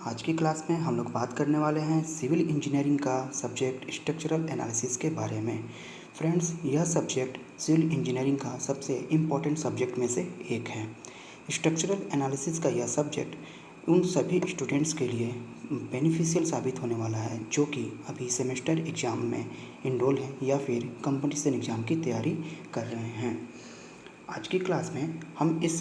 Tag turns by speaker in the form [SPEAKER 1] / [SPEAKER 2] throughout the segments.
[SPEAKER 1] आज की क्लास में हम लोग बात करने वाले हैं सिविल इंजीनियरिंग का सब्जेक्ट स्ट्रक्चरल एनालिसिस के बारे में। फ्रेंड्स, यह सब्जेक्ट सिविल इंजीनियरिंग का सबसे इम्पोर्टेंट सब्जेक्ट में से एक है। स्ट्रक्चरल एनालिसिस का यह सब्जेक्ट उन सभी स्टूडेंट्स के लिए बेनिफिशियल साबित होने वाला है जो कि अभी सेमेस्टर एग्ज़ाम में इनरोल हैं या फिर कंपटीशन एग्ज़ाम की तैयारी कर रहे हैं। आज की क्लास में हम इस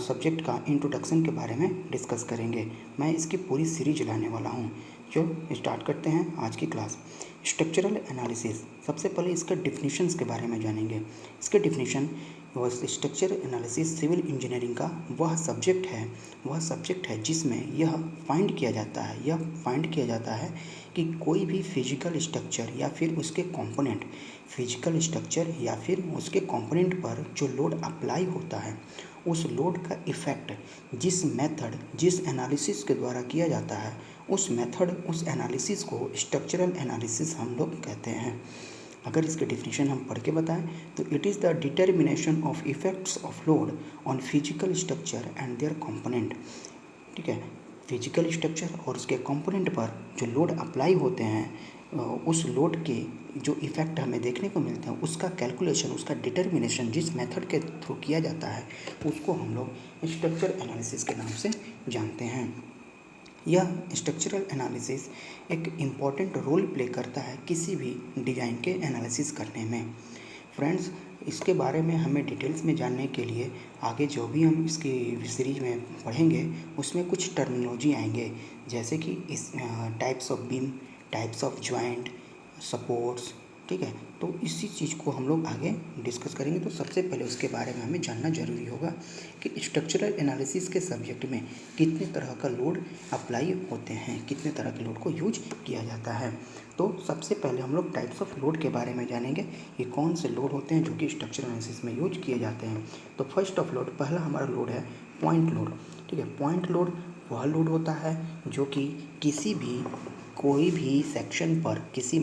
[SPEAKER 1] सब्जेक्ट का इंट्रोडक्शन के बारे में डिस्कस करेंगे। मैं इसकी पूरी सीरीज लाने वाला हूँ। जो स्टार्ट करते हैं आज की क्लास। स्ट्रक्चरल एनालिसिस, सबसे पहले इसका डिफिनीशंस के बारे में जानेंगे। इसके definition structural analysis civil engineering का वह सब्जेक्ट है जिसमें यह फाइंड किया जाता है कि कोई भी फिजिकल स्ट्रक्चर या फिर उसके कंपोनेंट पर जो लोड अप्लाई होता है, उस लोड का इफ़ेक्ट जिस एनालिसिस के द्वारा किया जाता है, उस एनालिसिस को स्ट्रक्चरल एनालिसिस हम लोग कहते हैं। अगर इसके डिफिनीशन हम पढ़ के बताएं तो it is the determination of effects of load on physical structure and their component. ठीक है, फिजिकल स्ट्रक्चर और उसके कंपोनेंट पर जो लोड अप्लाई होते हैं, उस लोड के जो इफ़ेक्ट हमें देखने को मिलते हैं, उसका कैलकुलेशन, उसका डिटर्मिनेशन जिस मेथड के थ्रू किया जाता है, उसको हम लोग स्ट्रक्चर एनालिसिस के नाम से जानते हैं। यह स्ट्रक्चरल एनालिसिस एक इम्पॉर्टेंट रोल प्ले करता है किसी भी डिज़ाइन के एनालिसिस करने में। फ्रेंड्स, इसके बारे में हमें डिटेल्स में जानने के लिए आगे जो भी हम इसकी सीरीज में पढ़ेंगे उसमें कुछ टर्मिनोलॉजी आएंगे, जैसे कि इस types of beam, types of joint, supports. ठीक है, तो इसी चीज़ को हम लोग आगे डिस्कस करेंगे। तो सबसे पहले उसके बारे में हमें जानना ज़रूरी होगा कि स्ट्रक्चरल एनालिसिस के सब्जेक्ट में कितने तरह का लोड अप्लाई होते हैं, कितने तरह के लोड को यूज किया जाता है। तो सबसे पहले हम लोग टाइप्स ऑफ लोड के बारे में जानेंगे कि कौन से लोड होते हैं जो कि स्ट्रक्चरल एनालिसिस में यूज किए जाते हैं। तो फर्स्ट ऑफ लोड, पहला हमारा लोड है पॉइंट लोड। ठीक है, पॉइंट लोड वह लोड होता है जो कि कोई भी सेक्शन पर, किसी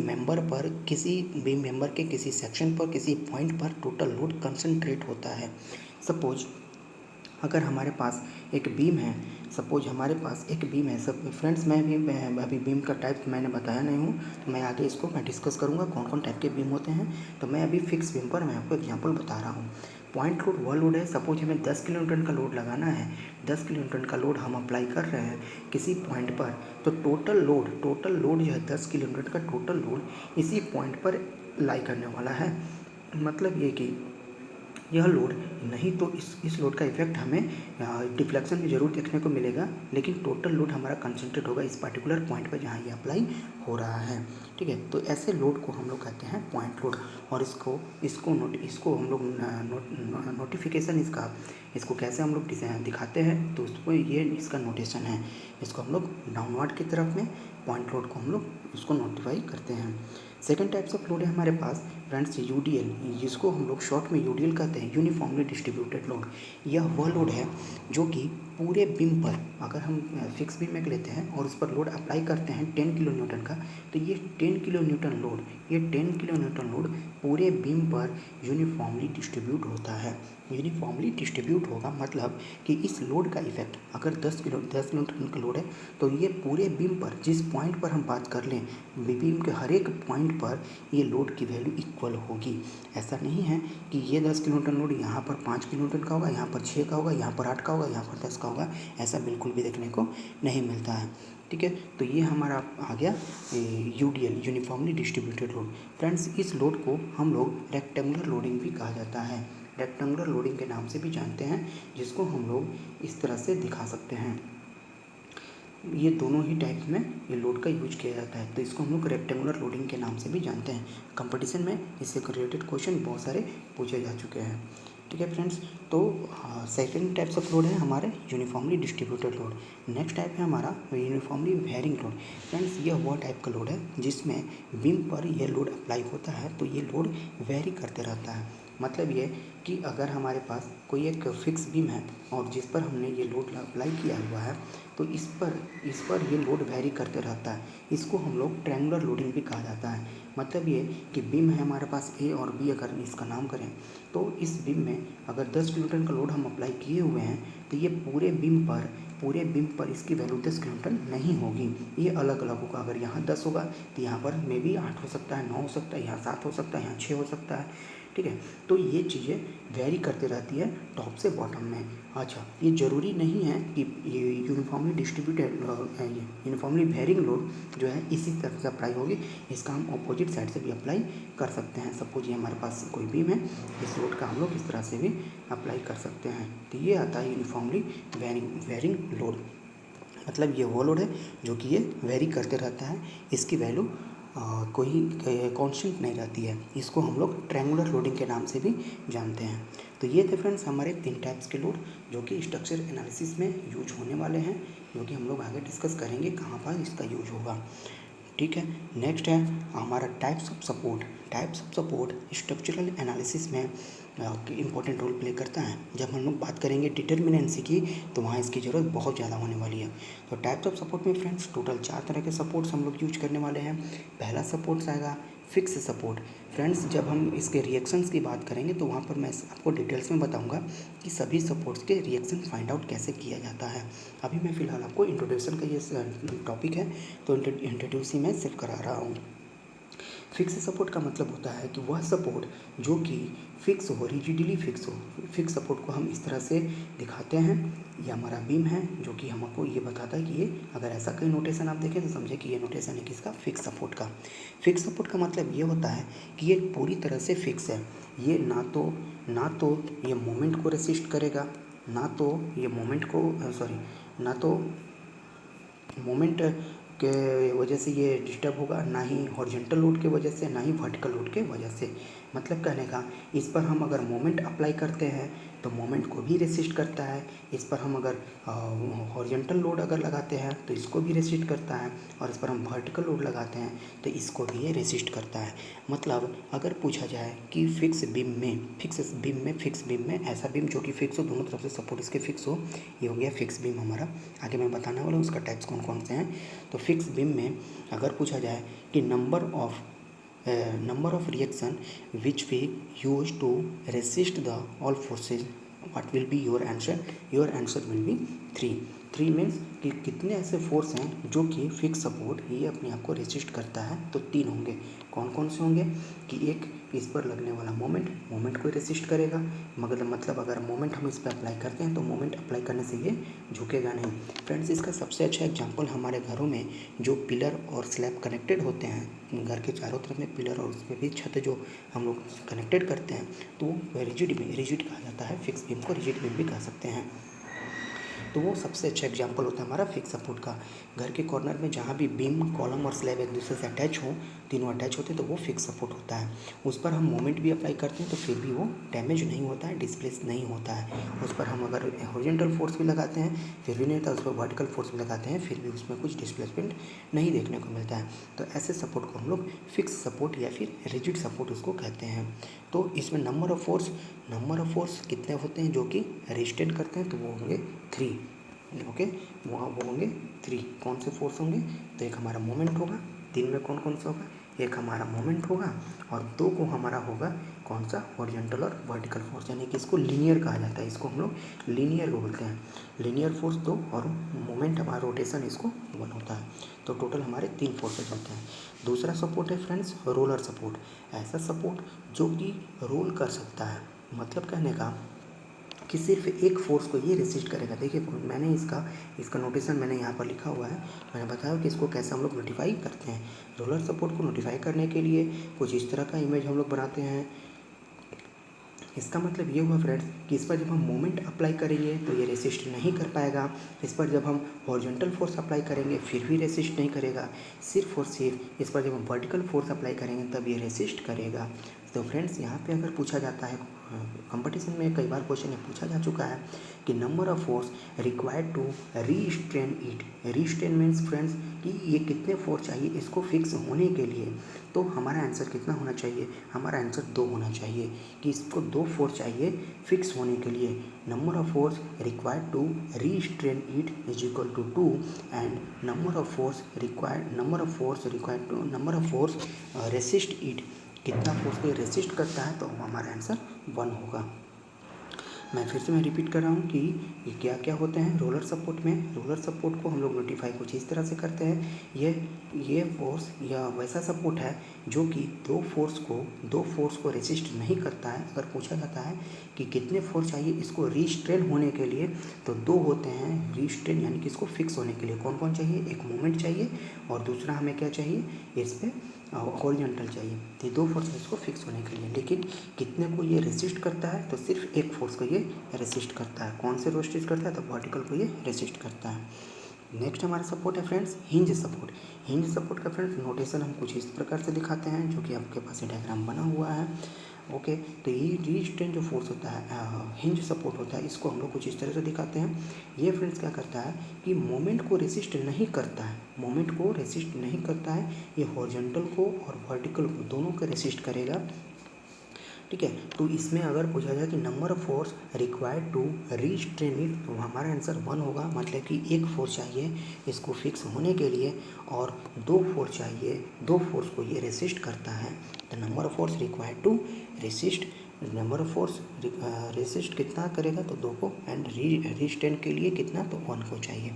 [SPEAKER 1] बीम मेंबर के किसी सेक्शन पर, किसी पॉइंट पर टोटल लोड कंसंट्रेट होता है। सपोज अगर हमारे पास एक बीम है, सब फ्रेंड्स, मैं अभी बीम का टाइप मैंने बताया नहीं हूँ, तो मैं आगे इसको डिस्कस करूँगा कौन कौन टाइप के बीम होते हैं। तो मैं अभी फिक्स बीम पर मैं आपको एग्जांपल बता रहा हूँ। पॉइंट लोड वह लोड है, सपोज हमें 10 किलो न्यूटन का लोड लगाना है, 10 किलो न्यूटन का लोड हम अप्लाई कर रहे हैं किसी पॉइंट पर, तो टोटल लोड जो है 10 किलो न्यूटन का टोटल लोड इसी पॉइंट पर लाई करने वाला है। मतलब ये कि यह लोड नहीं तो इस लोड का इफेक्ट हमें डिफ्लेक्शन में ज़रूर देखने को मिलेगा, लेकिन टोटल लोड हमारा कंसंट्रेट होगा इस पर्टिकुलर पॉइंट पर जहाँ ये अप्लाई हो रहा है। ठीक है, तो ऐसे लोड को हम लोग कहते हैं पॉइंट लोड। और इसको हम लोग नोटिफिकेशन इसको कैसे हम लोग दिखाते हैं, तो उसको ये इसका नोटेशन है। इसको हम लोग डाउनवर्ड की तरफ में पॉइंट लोड को हम लोग उसको नोटिफाई करते हैं। सेकेंड टाइप्स ऑफ लोड है हमारे पास फ्रेंड्स यूडीएल, जिसको हम लोग शॉर्ट में यूडीएल कहते हैं, यूनिफॉर्मली डिस्ट्रीब्यूटेड लोड। यह वह लोड है जो कि पूरे बीम पर, अगर हम फिक्स बीम में लेते हैं और उस पर लोड अप्लाई करते हैं 10 किलो न्यूटन का, तो ये 10 किलो न्यूटन लोड पूरे बीम पर यूनिफॉर्मली डिस्ट्रीब्यूट होता है। यूनिफॉर्मली डिस्ट्रीब्यूट होगा मतलब कि इस लोड का इफेक्ट, अगर 10 किलो न्यूटन का लोड है तो ये पूरे बीम पर, जिस पॉइंट पर हम बात कर लें, बीम के हर एक पॉइंट पर ये लोड की वैल्यू इक्वल होगी। ऐसा नहीं है कि ये 10 किलो न्यूटन लोड यहाँ पर 5 किलो न्यूटन का होगा, यहाँ पर 6 का होगा, यहाँ पर 8 का होगा, यहाँ पर 10 का होगा, ऐसा बिल्कुल भी देखने को नहीं मिलता है। ठीक है, तो ये हमारा आ गया UDL, uniformly distributed load. Friends, इस लोड को हम लोग रेक्टेंगुलर लोडिंग भी कहा जाता है, रेक्टेंगुलर लोडिंग के नाम से भी जानते हैं, जिसको हम लोग इस तरह से दिखा सकते हैं। ये दोनों ही टाइप में ये लोड का यूज किया जाता है, तो इसको हम लोग रेक्टेंगुलर लोडिंग के नाम से भी जानते हैं। कंपटीशन में इससे रिलेटेड क्वेश्चन बहुत सारे पूछे जा चुके हैं। ठीक है फ्रेंड्स, तो सेकंड टाइप्स ऑफ लोड है हमारे uniformly distributed load. Next type है हमारा यूनिफॉर्मली वेरिंग लोड। फ्रेंड्स, यह वह टाइप का लोड है जिसमें बीम पर यह लोड अप्लाई होता है तो ये लोड वेरी करते रहता है। मतलब ये कि अगर हमारे पास कोई एक फिक्स बीम है और जिस पर हमने ये लोड अप्लाई किया हुआ है, तो इस पर ये लोड वेरी करते रहता है। इसको हम लोग ट्रायंगुलर लोडिंग भी कहा जाता है। मतलब ये कि बीम है हमारे पास ए और बी, अगर इसका नाम करें तो इस बीम में अगर 10 किलो न्यूटन का लोड हम अप्लाई किए हुए हैं तो ये पूरे बीम पर पूरे बीम पर इसकी वैल्यू 10 किलोन्यूटन नहीं होगी, ये अलग अलग होगा। अगर यहाँ 10 होगा तो यहाँ पर मे बी 8 हो सकता है, 9 हो सकता है, यहाँ 7 हो सकता है, यहाँ 6 हो सकता है। ठीक है, तो ये चीज़ें वेरी करते रहती है टॉप से बॉटम में। अच्छा, ये ज़रूरी नहीं है कि ये uniformly distributed uniformly varying load जो है इसी तरह से अप्लाई होगी, इसका हम अपोजिट साइड से भी अप्लाई कर सकते हैं। सपोज ये हमारे पास कोई बीम है, इस लोड का हम लोग इस तरह से भी अप्लाई कर सकते हैं। तो ये आता है यूनिफॉर्मली वेरिंग लोड, मतलब ये वो लोड है जो कि ये वेरी करते रहता है, इसकी वैल्यू कोई कांस्टेंट नहीं रहती है। इसको हम लोग ट्रायंगुलर लोडिंग के नाम से भी जानते हैं। तो ये थे फ्रेंड्स हमारे 3 टाइप्स के लोड जो कि स्ट्रक्चर एनालिसिस में यूज होने वाले हैं, जो कि हम लोग आगे डिस्कस करेंगे कहाँ पर इसका यूज होगा। ठीक है, नेक्स्ट है हमारा types of support. Types of support structural analysis में इम्पोर्टेंट रोल प्ले करता है। जब हम लोग बात करेंगे डिटर्मिनेंसी की तो वहाँ इसकी ज़रूरत बहुत ज़्यादा होने वाली है। तो टाइप्स ऑफ सपोर्ट में फ्रेंड्स टोटल 4 तरह के सपोर्ट्स हम लोग यूज करने वाले हैं। पहला सपोर्ट्स आएगा फिक्स सपोर्ट। फ्रेंड्स जब हम इसके रिएक्शंस की बात करेंगे तो वहाँ पर मैं आपको डिटेल्स में बताऊँगा कि सभी सपोर्ट्स के रिएक्शन फाइंड आउट कैसे किया जाता है। अभी मैं फ़िलहाल आपको इंट्रोडक्शन का ये टॉपिक है तो इंट्रोड्यूस ही मैं सिर्फ करा रहा हूँ। फिक्स सपोर्ट का मतलब होता है कि वह सपोर्ट जो कि फिक्स हो, रिजिडली फिक्स हो। फिक्स सपोर्ट को हम इस तरह से दिखाते हैं, ये हमारा बीम है जो कि हमको ये बताता है कि ये अगर ऐसा कोई नोटेशन आप देखें तो समझे कि ये नोटेशन है किसका, फिक्स सपोर्ट का। फिक्स सपोर्ट का मतलब ये होता है कि ये पूरी तरह से फिक्स है, ये ना तो ये मोमेंट को रेसिस्ट करेगा, ना तो ये मोमेंट को ना तो मोमेंट के वजह से ये डिस्टर्ब होगा, ना ही हॉरिजॉन्टल लोड के वजह से, ना ही वर्टिकल लोड के वजह से। मतलब कहने का इस पर हम अगर मोमेंट अप्लाई करते हैं तो मोमेंट को भी रेसिस्ट करता है, इस पर हम अगर हॉरिजॉन्टल लोड अगर लगाते हैं तो इसको भी रेसिस्ट करता है, और इस पर हम वर्टिकल लोड लगाते हैं तो इसको भी ये रेसिस्ट करता है। मतलब अगर पूछा जाए कि फिक्स बीम में ऐसा बीम जो कि फिक्स हो, दोनों तरफ से सपोर्ट इसके फिक्स हो, ये हो गया फिक्स बीम हमारा। आगे मैं बताने वाला हूँ उसका टाइप्स कौन कौन से हैं। तो फिक्स बीम में अगर पूछा जाए कि number of reaction which we use to resist the all forces, what will be your answer? Your answer will be 3। 3 means कि कितने ऐसे फोर्स हैं जो कि फिक्स सपोर्ट ये अपने आप को रेसिस्ट करता है, तो 3 होंगे। कौन कौन से होंगे कि एक इस पर लगने वाला मोमेंट को रेसिस्ट करेगा, मतलब अगर मोमेंट हम इस पर अप्लाई करते हैं तो मोमेंट अप्लाई करने से ये झुकेगा नहीं। फ्रेंड्स इसका सबसे अच्छा एग्जांपल हमारे घरों में जो पिलर और स्लैब कनेक्टेड होते हैं, घर के चारों तरफ में पिलर और उस पर भी छत जो हम लोग कनेक्टेड करते हैं तो वो रिजिड कहा जाता है। फिक्स बीम को रिजिड बीम भी कह सकते हैं। तो वो सबसे अच्छा एग्जांपल होता है हमारा फिक्स सपोर्ट का। घर के कॉर्नर में जहाँ भी बीम, कॉलम और स्लैब एक दूसरे से अटैच हो, तीनों अटैच होते हैं तो वो फिक्स सपोर्ट होता है। उस पर हम मोमेंट भी अप्लाई करते हैं तो फिर भी वो डैमेज नहीं होता है, डिस्प्लेस नहीं होता है। उस पर हम अगर हॉरिजॉन्टल फोर्स भी लगाते हैं फिर भी नहीं होता, उस पर वर्टिकल फोर्स भी लगाते हैं फिर भी उसमें कुछ डिस्प्लेसमेंट नहीं देखने को मिलता है। तो ऐसे सपोर्ट को हम लोग फिक्स सपोर्ट या फिर रिजिड सपोर्ट उसको कहते हैं। तो इसमें नंबर ऑफ फोर्स कितने होते हैं जो कि रेजिस्टेंट करते हैं, तो वो होंगे 3। ओके, वहाँ वो होंगे 3। कौन से फोर्स होंगे? तो एक हमारा मोमेंट होगा, 3 में कौन कौन सा होगा? एक हमारा मोमेंट होगा और 2 को हमारा होगा कौन सा? हॉरिजॉन्टल और वर्टिकल फोर्स, यानी कि इसको लीनियर कहा जाता है, इसको हम लोग लीनियर बोलते हैं। लीनियर फोर्स 2 और मोमेंट हमारा रोटेशन इसको 1 होता है। तो टोटल हमारे 3 फोर्सेज होते हैं। दूसरा सपोर्ट है फ्रेंड्स रोलर सपोर्ट। ऐसा सपोर्ट जो कि रोल कर सकता है, मतलब कहने का कि सिर्फ एक फोर्स को ये रेसिस्ट करेगा। देखिए मैंने इसका नोटेशन मैंने यहाँ पर लिखा हुआ है, मैंने बताया कि इसको कैसे हम लोग नोटिफाई करते हैं। रोलर सपोर्ट को नोटिफाई करने के लिए कुछ इस तरह का इमेज हम लोग बनाते हैं। इसका मतलब ये हुआ फ्रेंड्स कि इस पर जब हम मोमेंट अप्लाई करेंगे तो ये रेसिस्ट नहीं कर पाएगा, इस पर जब हम हॉरिजॉन्टल फोर्स अप्लाई करेंगे फिर भी रेसिस्ट नहीं करेगा, सिर्फ और सिर्फ इस पर जब हम वर्टिकल फोर्स अप्लाई करेंगे तब ये रेसिस्ट करेगा। तो फ्रेंड्स यहाँ पे अगर पूछा जाता है, कंपटीशन में कई बार क्वेश्चन पूछा जा चुका है कि number of force required to restrain it. Restrain means friends कि ये कितने फोर्स चाहिए इसको फिक्स होने के लिए। तो हमारा आंसर कितना होना चाहिए? हमारा आंसर 2 होना चाहिए कि इसको 2 फोर्स चाहिए फिक्स होने के लिए। Number of force required to restrain it is equal to 2 and number of force resist it, कितना फोर्स को रेसिस्ट करता है, तो हमारा आंसर 1 होगा। मैं फिर से रिपीट कर रहा हूँ कि ये क्या क्या होते हैं रोलर सपोर्ट में। रोलर सपोर्ट को हम लोग नोटिफाई कुछ इस तरह से करते हैं, ये फोर्स या वैसा सपोर्ट है जो कि दो फोर्स को रेसिस्ट नहीं करता है। अगर पूछा जाता है कि कितने फोर्स चाहिए इसको रिस्ट्रेन होने के लिए, तो दो होते हैं रिस्ट्रेन, यानी कि इसको फिक्स होने के लिए कौन कौन चाहिए, एक मोमेंट चाहिए और दूसरा हमें क्या चाहिए, इस पर हॉरिजॉन्टल चाहिए। तो दो फोर्स है इसको फिक्स होने के लिए, लेकिन कितने को ये रेसिस्ट करता है, तो सिर्फ एक फोर्स को ये रेसिस्ट करता है। कौन से रेसिस्ट करता है, तो वर्टिकल को ये रेसिस्ट करता है। नेक्स्ट हमारा सपोर्ट है friends hinge support. Hinge support का फ्रेंड्स नोटेशन हम कुछ इस प्रकार से दिखाते हैं, जो कि आपके पास डायग्राम बना हुआ है। ओके, तो ये रिस्ट्रेन जो फोर्स होता है, हिंज सपोर्ट होता है, इसको हम लोग कुछ इस तरह से दिखाते हैं। ये फ्रेंड्स क्या करता है कि मोमेंट को रेसिस्ट नहीं करता है, मोमेंट को रेसिस्ट नहीं करता है, ये हॉरिजॉन्टल को और वर्टिकल को दोनों को रेसिस्ट करेगा। ठीक है, तो इसमें अगर पूछा जाए कि number of force required to restrain it, तो हमारा आंसर 1 होगा। मतलब कि एक फोर्स चाहिए इसको फिक्स होने के लिए और दो फोर्स चाहिए, दो फोर्स को ये रेसिस्ट करता है। The number of force required to resist, number of force resist कितना करेगा, तो 2 को, एंड रिस्ट्रेन के लिए कितना, तो 1 को चाहिए।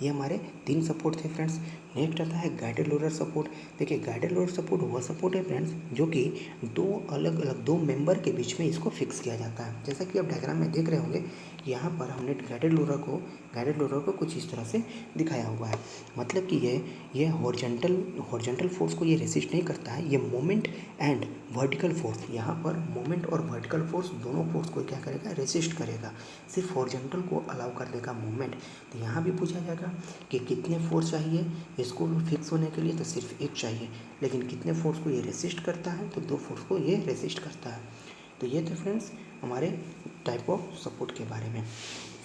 [SPEAKER 1] ये हमारे 3 सपोर्ट थे फ्रेंड्स। नेक्स्ट आता है गाइडेड लोडर सपोर्ट। देखिए गाइडेड लोडर सपोर्ट वह सपोर्ट है फ्रेंड्स जो कि दो अलग अलग दो मेंबर के बीच में इसको फिक्स किया जाता है। जैसा कि आप डायग्राम में देख रहे होंगे, यहाँ पर हमने गाइडेड लोडर को कुछ इस तरह से दिखाया हुआ है। मतलब कि ये हॉरिजॉन्टल फोर्स को ये रेसिस्ट नहीं करता है, ये मोमेंट एंड वर्टिकल फोर्स, यहाँ पर मोमेंट और वर्टिकल फोर्स दोनों फोर्स को क्या करेगा, रेसिस्ट करेगा। सिर्फ हॉरिजॉन्टल को अलाउ कर देगा मूवमेंट। तो यहाँ भी पूछा जाएगा कि कितने फोर्स चाहिए इसको फिक्स होने के लिए, तो सिर्फ एक चाहिए, लेकिन कितने फोर्स को ये रेसिस्ट करता है, तो 2 फोर्स को ये रेसिस्ट करता है। तो ये थे फ्रेंड्स हमारे टाइप ऑफ सपोर्ट के बारे में।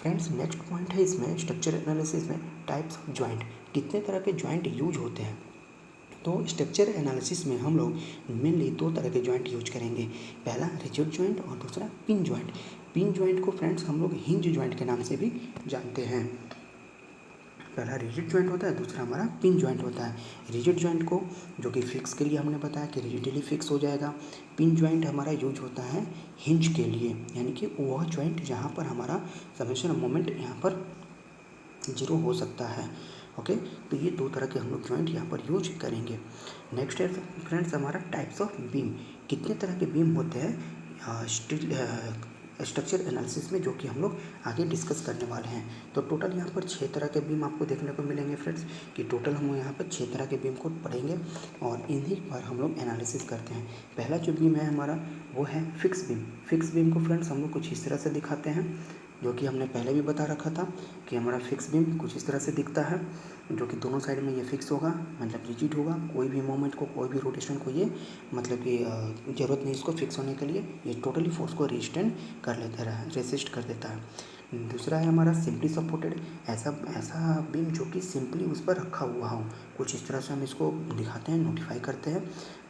[SPEAKER 1] फ्रेंड्स नेक्स्ट पॉइंट है इसमें स्ट्रक्चर एनालिसिस में टाइप्स ऑफ जॉइंट, कितने तरह के जॉइंट यूज होते हैं। तो स्ट्रक्चर एनालिसिस में हम लोग मेनली 2 तरह के जॉइंट यूज करेंगे, पहला रिजिड जॉइंट और दूसरा पिन जॉइंट। पिन जॉइंट को फ्रेंड्स हम लोग हिंज जॉइंट के नाम से भी जानते हैं। पहला रिजिड जॉइंट होता है, दूसरा हमारा पिन जॉइंट होता है। रिजिड जॉइंट को जो कि फिक्स के लिए हमने बताया कि रिजिडली फिक्स हो जाएगा। पिन जॉइंट हमारा यूज होता है हिंज के लिए, यानी कि वह जॉइंट जहाँ पर हमारा समेशन मोमेंट यहाँ पर 0 हो सकता है। ओके, तो ये 2 तरह के हम लोग जॉइंट यहाँ पर यूज करेंगे। नेक्स्ट है फ्रेंड्स हमारा टाइप्स ऑफ बीम, कितने तरह के बीम होते हैं स्ट्रक्चर एनालिसिस में, जो कि हम लोग आगे डिस्कस करने वाले हैं। तो टोटल यहाँ पर 6 तरह के बीम आपको देखने को मिलेंगे फ्रेंड्स, कि टोटल हम यहाँ पर 6 तरह के बीम को पढ़ेंगे और इन्हीं पर हम लोग एनालिसिस करते हैं। पहला जो बीम है हमारा वो है फिक्स बीम। फिक्स बीम को फ्रेंड्स हम लोग कुछ इस तरह से दिखाते हैं, जो कि हमने पहले भी बता रखा था कि हमारा फिक्स बीम कुछ इस तरह से दिखता है, जो कि दोनों साइड में ये फिक्स होगा, मतलब रिजिड होगा। कोई भी मोमेंट को, कोई भी रोटेशन को ये मतलब कि ज़रूरत नहीं इसको फिक्स होने के लिए, ये टोटली फोर्स को रिस्ट्रेन कर लेता है, रेसिस्ट कर देता है। दूसरा है हमारा सिंपली सपोर्टेड, ऐसा बीम जो कि सिंपली उस पर रखा हुआ हो। कुछ इस तरह से हम इसको दिखाते हैं, नोटिफाई करते हैं।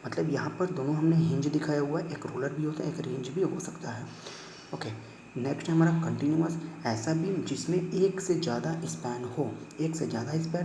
[SPEAKER 1] मतलब यहाँ पर दोनों हमने हिंज दिखाया हुआ है, एक रोलर भी होता है, एक रेंज भी हो सकता है। ओके, नेक्स्ट है हमारा कंटिन्यूअस, ऐसा बीम जिसमें एक से ज़्यादा स्पैन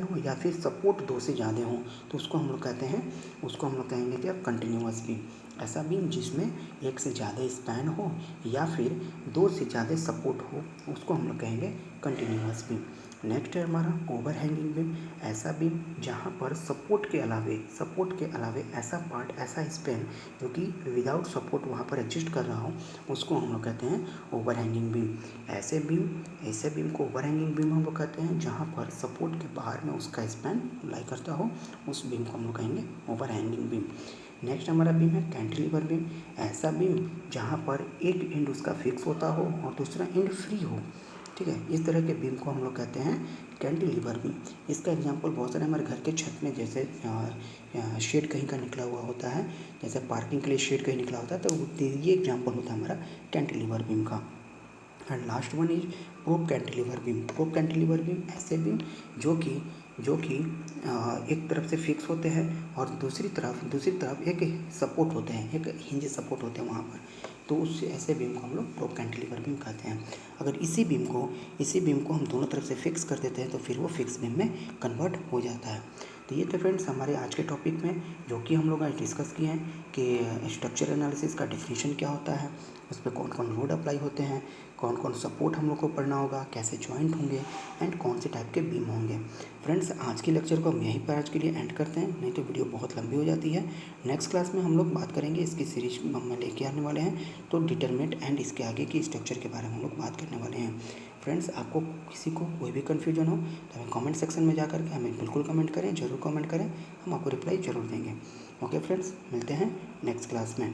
[SPEAKER 1] हो या फिर सपोर्ट 2 से ज़्यादा हो, तो उसको हम लोग कहेंगे क्या, कंटिन्यूअस बीम। ऐसा बीम जिसमें एक से ज़्यादा स्पैन हो या फिर 2 से ज़्यादा सपोर्ट हो, उसको हम लोग कहेंगे कंटिन्यूअस बीम। नेक्स्ट है हमारा ओवर हैंगिंग बीम, ऐसा बीम जहाँ पर सपोर्ट के अलावे ऐसा पार्ट, ऐसा स्पैन जो कि विदाउट सपोर्ट वहाँ पर एग्जिस्ट कर रहा हो, उसको हम लोग कहते हैं ओवर हैंगिंग बीम। ऐसे बीम को ओवर हैंगिंग बीम हम लोग कहते हैं जहाँ पर सपोर्ट के बाहर में उसका स्पैन लाई करता हो, उस बीम को हम लोग कहेंगे ओवर हैंगिंग बीम। नेक्स्ट हमारा बीम है कैंटिलीवर बीम, ऐसा बीम जहाँ पर एक एंड उसका फिक्स होता हो और दूसरा एंड फ्री हो। ठीक है, इस तरह के बीम को हम लोग कहते हैं कैंटिलीवर बीम। इसका एग्जांपल बहुत सारे हमारे घर के छत में, जैसे शेड कहीं का निकला हुआ होता है, जैसे पार्किंग के लिए शेड कहीं निकला होता है, तो ये एग्जांपल होता है हमारा कैंटिलीवर बीम का। And last one is prop cantilever beam. Prop cantilever beam ऐसे बीम जो कि एक तरफ से फिक्स होते हैं और दूसरी तरफ एक सपोर्ट होते हैं, एक हिंज सपोर्ट होते हैं वहाँ पर, तो उस ऐसे बीम को हम लोग प्रोप कैंटिलीवर बीम कहते हैं। अगर इसी बीम को हम दोनों तरफ से फिक्स कर देते हैं तो फिर वो फिक्स बीम में कन्वर्ट हो जाता है। तो ये थे फ्रेंड्स हमारे आज के टॉपिक में, जो कि हम लोग आज डिस्कस किए हैं कि स्ट्रक्चर एनालिसिस का डेफिनेशन क्या होता है, उस पर कौन कौन लोड अप्लाई होते हैं, कौन कौन सपोर्ट हम लोग को पढ़ना होगा, कैसे जॉइंट होंगे एंड कौन से टाइप के बीम होंगे। फ्रेंड्स आज की लेक्चर को हम यहीं पर आज के लिए एंड करते हैं, नहीं तो वीडियो बहुत लंबी हो जाती है। नेक्स्ट क्लास में हम लोग बात करेंगे, इसकी सीरीज में लेके आने वाले हैं, तो डिटरमिनेंट एंड इसके आगे की स्ट्रक्चर के बारे में हम लोग बात करने वाले हैं। फ्रेंड्स आपको किसी को कोई भी कन्फ्यूजन हो तो हमें कमेंट सेक्शन में जा करके हमें बिल्कुल कमेंट करें, ज़रूर कमेंट करें, हम आपको रिप्लाई ज़रूर देंगे। ओके फ्रेंड्स, मिलते हैं नेक्स्ट क्लास में।